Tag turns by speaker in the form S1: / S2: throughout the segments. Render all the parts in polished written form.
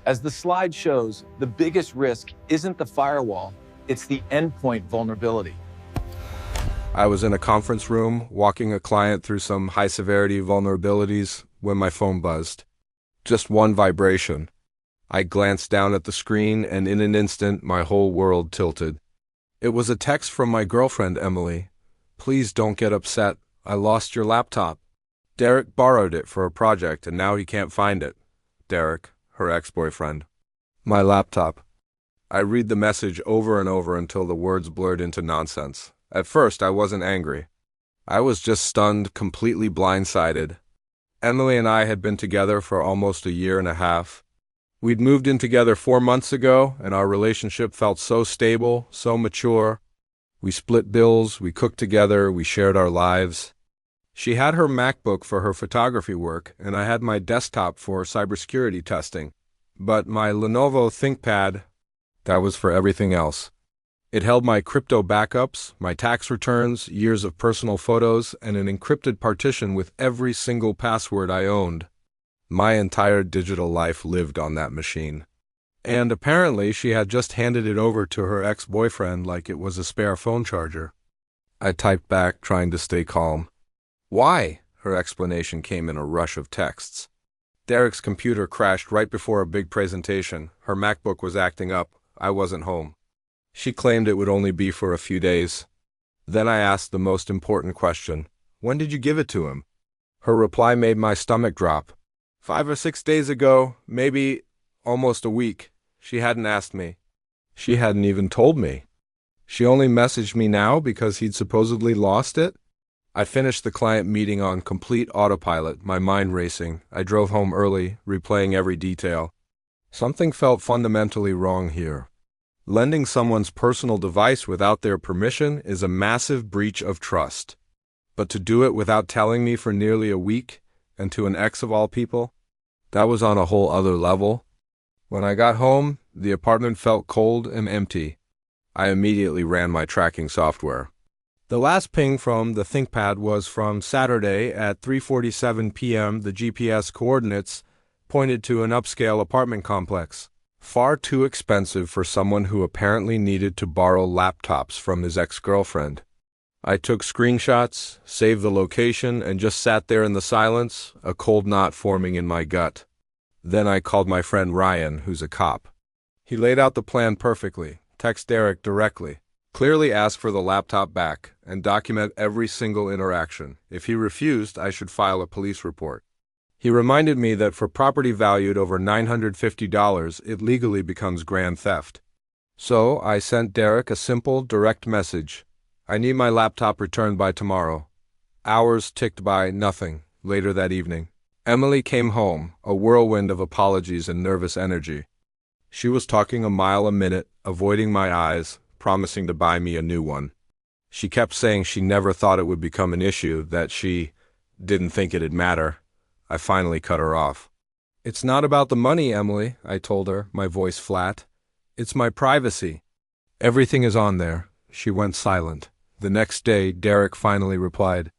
S1: As the slide shows, the biggest risk isn't the firewall, it's the endpoint vulnerability.
S2: I was in a conference room, walking a client through some high-severity vulnerabilities when my phone buzzed. Just one vibration. I glanced down at the screen, and in an instant, my whole world tilted. It was a text from my girlfriend, Emily. "Please don't get upset. I lost your laptop. Derek borrowed it for a project, and now he can't find it." Derek, her ex-boyfriend. My laptop. I read the message over and over until the words blurred into nonsense. At first, I wasn't angry. I was just stunned, completely blindsided. Emily and I had been together for almost a year and a half. We'd moved in together 4 months ago, and our relationship felt so stable, so mature. We split bills, we cooked together, we shared our lives. She had her MacBook for her photography work, and I had my desktop for cybersecurity testing. But my Lenovo ThinkPad, that was for everything else. It held my crypto backups, my tax returns, years of personal photos, and an encrypted partition with every single password I owned. My entire digital life lived on that machine. And apparently she had just handed it over to her ex-boyfriend like it was a spare phone charger. I typed back, trying to stay calm. "Why?" Her explanation came in a rush of texts. Derek's computer crashed right before a big presentation. Her MacBook was acting up. I wasn't home. She claimed it would only be for a few days. Then I asked the most important question. "When did you give it to him?" Her reply made my stomach drop. 5 or 6 days ago, maybe almost a week. She hadn't asked me. She hadn't even told me. She only messaged me now because he'd supposedly lost it? I finished the client meeting on complete autopilot, my mind racing. I drove home early, replaying every detail. Something felt fundamentally wrong here. Lending someone's personal device without their permission is a massive breach of trust. But to do it without telling me for nearly a week, and to an ex of all people, that was on a whole other level. When I got home, the apartment felt cold and empty. I immediately ran my tracking software. The last ping from the ThinkPad was from Saturday at 3:47 p.m. The GPS coordinates pointed to an upscale apartment complex. Far too expensive for someone who apparently needed to borrow laptops from his ex-girlfriend. I took screenshots, saved the location, and just sat there in the silence, a cold knot forming in my gut. Then I called my friend Ryan, who's a cop. He laid out the plan perfectly. Text Derek directly. Clearly ask for the laptop back, and document every single interaction. If he refused, I should file a police report. He reminded me that for property valued over $950, it legally becomes grand theft. So I sent Derek a simple, direct message. "I need my laptop returned by tomorrow." Hours ticked by, nothing. Later that evening, Emily came home, a whirlwind of apologies and nervous energy. She was talking a mile a minute, avoiding my eyes, promising to buy me a new one. She kept saying she never thought it would become an issue, that she didn't think it'd matter. I finally cut her off. "It's not about the money, Emily," I told her, my voice flat. "It's my privacy. Everything is on there." She went silent. The next day, Derek finally replied,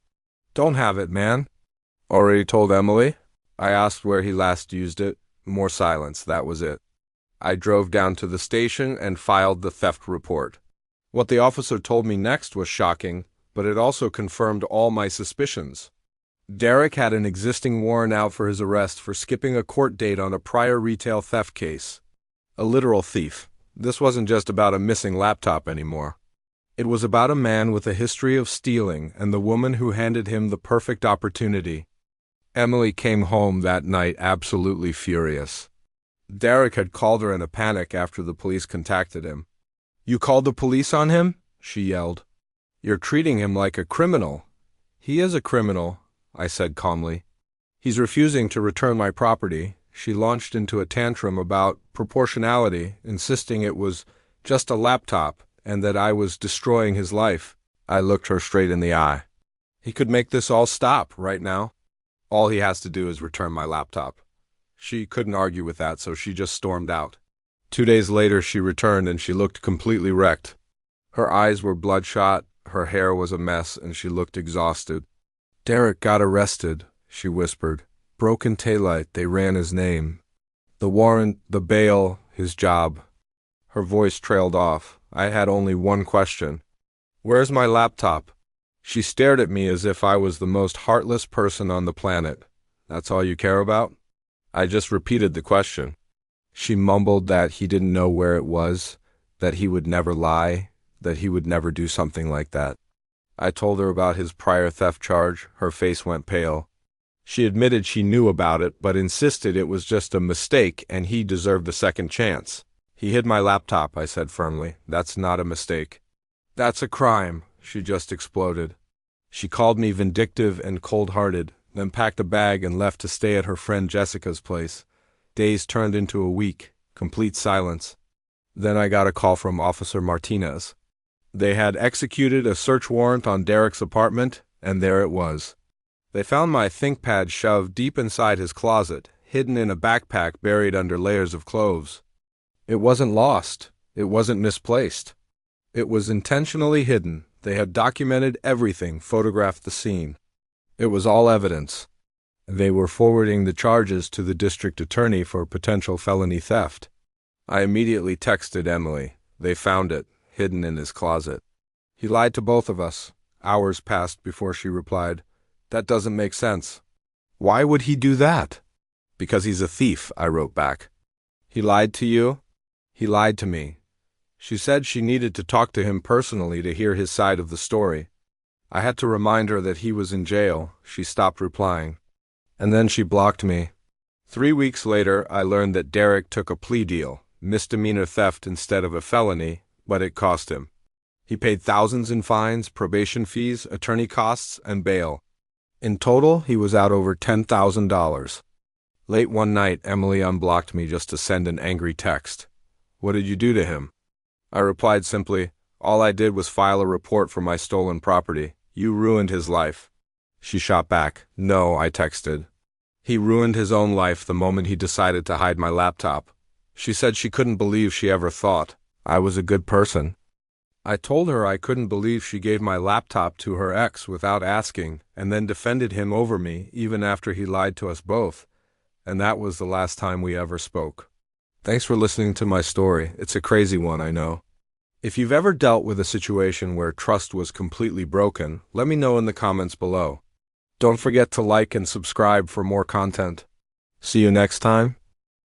S2: "Don't have it, man." "Already told Emily?" I asked where he last used it. More silence, that was it. I drove down to the station and filed the theft report. What the officer told me next was shocking, but it also confirmed all my suspicions. Derek had an existing warrant out for his arrest for skipping a court date on a prior retail theft case. A literal thief. This wasn't just about a missing laptop anymore. It was about a man with a history of stealing and the woman who handed him the perfect opportunity. Emily came home that night absolutely furious. Derek had called her in a panic after the police contacted him. "You called the police on him?" she yelled. "You're treating him like a criminal." "He is a criminal," I said calmly. "He's refusing to return my property." She launched into a tantrum about proportionality, insisting it was just a laptop and that I was destroying his life. I looked her straight in the eye. "He could make this all stop right now. All he has to do is return my laptop." She couldn't argue with that, so she just stormed out. 2 days later, she returned and she looked completely wrecked. Her eyes were bloodshot, her hair was a mess, and she looked exhausted. "Derek got arrested," she whispered. "Broken taillight, they ran his name." The warrant, the bail, his job. Her voice trailed off. I had only one question. Where's my laptop? She stared at me as if I was the most heartless person on the planet. That's all you care about? I just repeated the question. She mumbled that he didn't know where it was, that he would never lie, that he would never do something like that. I told her about his prior theft charge. Her face went pale. She admitted she knew about it, but insisted it was just a mistake and he deserved a second chance. He hid my laptop, I said firmly. That's not a mistake. That's a crime, she just exploded. She called me vindictive and cold-hearted, then packed a bag and left to stay at her friend Jessica's place. Days turned into a week, complete silence. Then I got a call from Officer Martinez. They had executed a search warrant on Derek's apartment, and there it was. They found my ThinkPad shoved deep inside his closet, hidden in a backpack buried under layers of clothes. It wasn't lost. It wasn't misplaced. It was intentionally hidden. They had documented everything, photographed the scene. It was all evidence. They were forwarding the charges to the district attorney for potential felony theft. I immediately texted Emily. They found it, hidden in his closet. He lied to both of us. Hours passed before she replied. That doesn't make sense. Why would he do that? Because he's a thief, I wrote back. He lied to you? He lied to me. She said she needed to talk to him personally to hear his side of the story. I had to remind her that he was in jail. She stopped replying. And then she blocked me. 3 weeks later, I learned that Derek took a plea deal, misdemeanor theft instead of a felony, but it cost him. He paid thousands in fines, probation fees, attorney costs, and bail. In total, he was out over $10,000. Late one night, Emily unblocked me just to send an angry text. What did you do to him? I replied simply, all I did was file a report for my stolen property. You ruined his life. She shot back. No, I texted. He ruined his own life the moment he decided to hide my laptop. She said she couldn't believe she ever thought I was a good person. I told her I couldn't believe she gave my laptop to her ex without asking, and then defended him over me even after he lied to us both. And that was the last time we ever spoke. Thanks for listening to my story. It's a crazy one, I know. If you've ever dealt with a situation where trust was completely broken, let me know in the comments below. Don't forget to like and subscribe for more content. See you next time.